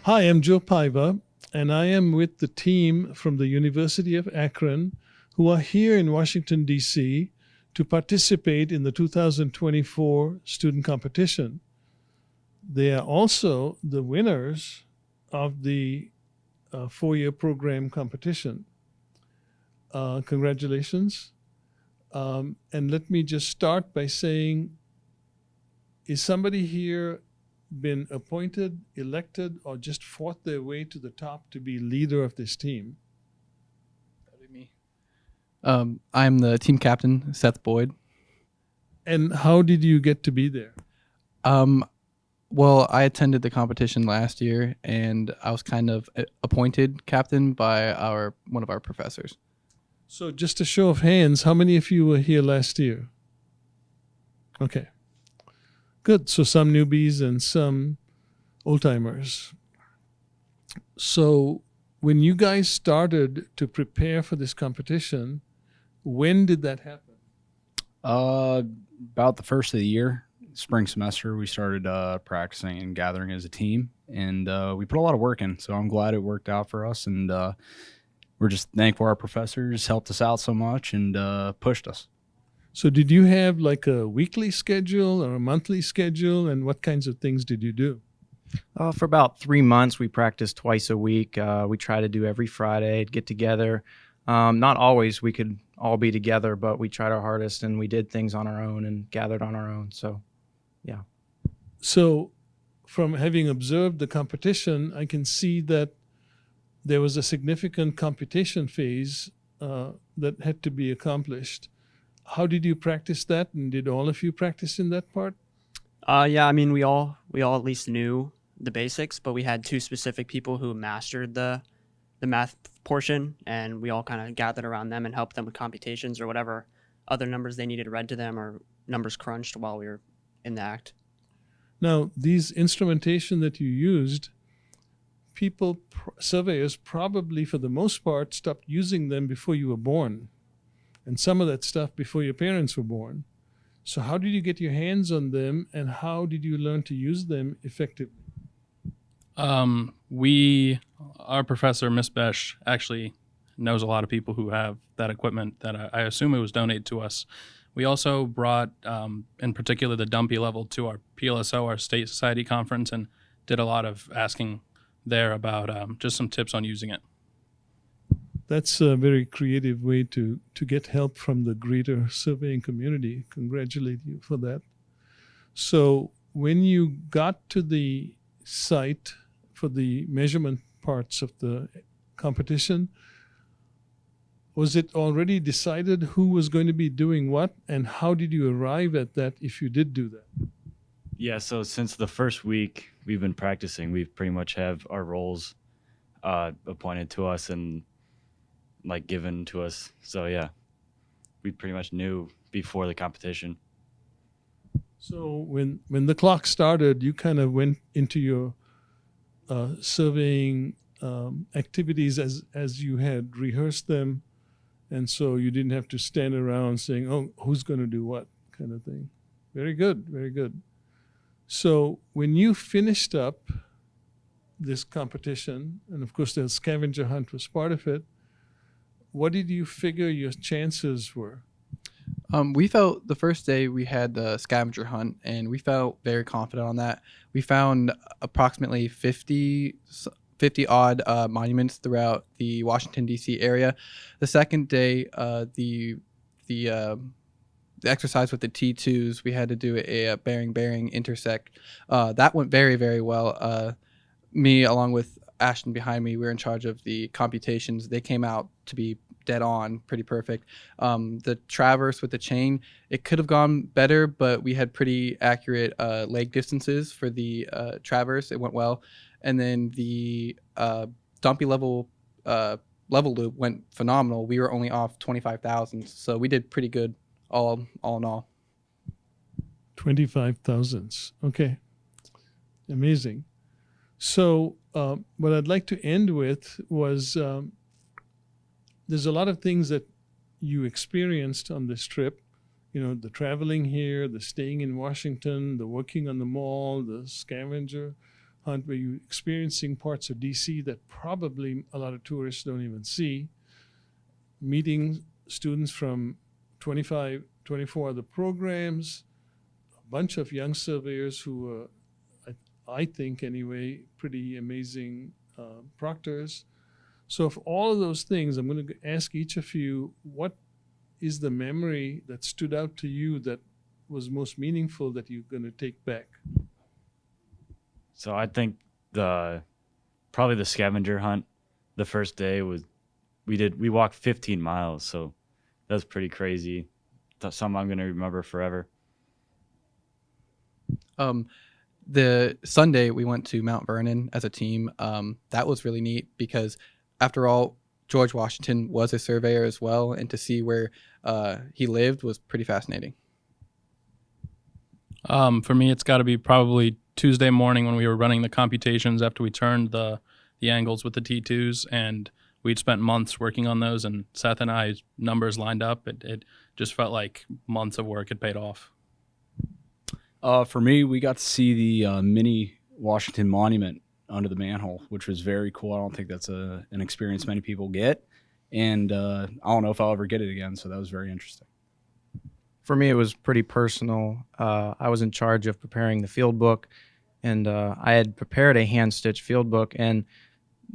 Hi, I'm Joe Paiva, and I am with the team from the University of Akron who are here in Washington, D.C. to participate in the 2024 student competition. They are also the winners of the four-year program competition. Congratulations. And let me just start by saying, is somebody here been appointed, elected, or just fought their way to the top to be leader of this team? That'd be me. I'm the team captain, Seth Boyd. And how did you get to be there? Well, I attended the competition last year, and I was kind of appointed captain by one of our professors. So just a show of hands, how many of you were here last year? Okay. Good. So some newbies and some old timers. So when you guys started to prepare for this competition, when did that happen? About the first of the year, spring semester, we started practicing and gathering as a team, and we put a lot of work in. So I'm glad it worked out for us, and we're just thankful our professors helped us out so much and pushed us. So did you have like a weekly schedule or a monthly schedule, and what kinds of things did you do? For about 3 months, we practiced twice a week. We try to do every Friday, get together. Not always we could all be together, but we tried our hardest and we did things on our own and gathered on our own. So, yeah. So from having observed the competition, I can see that there was a significant computation phase that had to be accomplished. How did you practice that, and did all of you practice in that part? Yeah, I mean, we all at least knew the basics, but we had two specific people who mastered the math portion, and we all kind of gathered around them and helped them with computations or whatever other numbers they needed read to them or numbers crunched while we were in the act. Now, these instrumentation that you used, surveyors probably for the most part stopped using them before you were born, and some of that stuff before your parents were born. So how did you get your hands on them, and how did you learn to use them effectively? Our professor, Miss Besh, actually knows a lot of people who have that equipment that I assume it was donated to us. We also brought, in particular, the Dumpy level to our PLSO, our State Society conference, and did a lot of asking there about just some tips on using it. That's a very creative way to get help from the greater surveying community. Congratulate you for that. So when you got to the site for the measurement parts of the competition, was it already decided who was going to be doing what, and how did you arrive at that if you did do that? Yeah, so since the first week we've been practicing, we pretty much have our roles appointed to us and like given to us. So yeah, we pretty much knew before the competition. So when the clock started, you kind of went into your surveying activities as you had rehearsed them, and so you didn't have to stand around saying, "Oh, who's going to do what?" kind of thing. Very good, very good. So when you finished up this competition, and of course the scavenger hunt was part of it, what did you figure your chances were? We felt the first day we had the scavenger hunt, and we felt very confident on that. We found approximately 50 odd monuments throughout the Washington, D.C. area. The second day, the exercise with the T2s, we had to do a bearing intersect. That went very, very well. Me, along with Ashton behind me, we were in charge of the computations. They came out to be dead on, pretty perfect. The traverse with the chain, it could have gone better, but we had pretty accurate leg distances for the traverse. It went well. And then the dumpy level loop went phenomenal. We were only off 25 thousandths, so we did pretty good all in all. 25 thousandths. Okay. Amazing. So what I'd like to end with was there's a lot of things that you experienced on this trip. You know, the traveling here, the staying in Washington, the working on the mall, the scavenger hunt where you're experiencing parts of DC that probably a lot of tourists don't even see, meeting students from 24 other programs, a bunch of young surveyors who are, I think anyway, pretty amazing proctors. So of all of those things, I'm going to ask each of you, what is the memory that stood out to you that was most meaningful that you're going to take back? So I think probably the scavenger hunt the first day was we walked 15 miles, so that was pretty crazy. That's something I'm going to remember forever. The Sunday we went to Mount Vernon as a team. That was really neat because, after all, George Washington was a surveyor as well, and to see where he lived was pretty fascinating. For me, it's got to be probably Tuesday morning when we were running the computations after we turned the angles with the T2s, and we'd spent months working on those, and Seth and I's numbers lined up. It just felt like months of work had paid off. For me, we got to see the mini Washington Monument under the manhole, which was very cool. I don't think that's an experience many people get, and I don't know if I'll ever get it again, so that was very interesting. For me, it was pretty personal. I was in charge of preparing the field book, and I had prepared a hand-stitched field book, and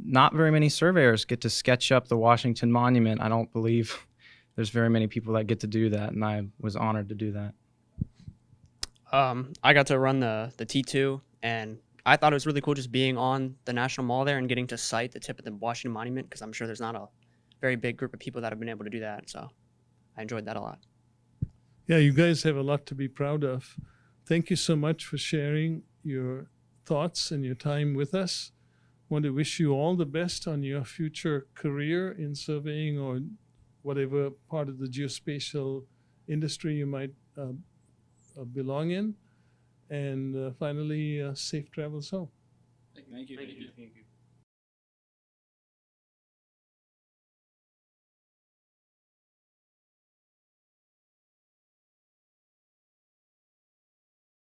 not very many surveyors get to sketch up the Washington Monument. I don't believe there's very many people that get to do that, and I was honored to do that. I got to run the T2, and I thought it was really cool just being on the National Mall there and getting to sight the tip of the Washington Monument, because I'm sure there's not a very big group of people that have been able to do that. So I enjoyed that a lot. Yeah, you guys have a lot to be proud of. Thank you so much for sharing your thoughts and your time with us. I want to wish you all the best on your future career in surveying or whatever part of the geospatial industry you might belong in. And finally, safe travels home. Thank you.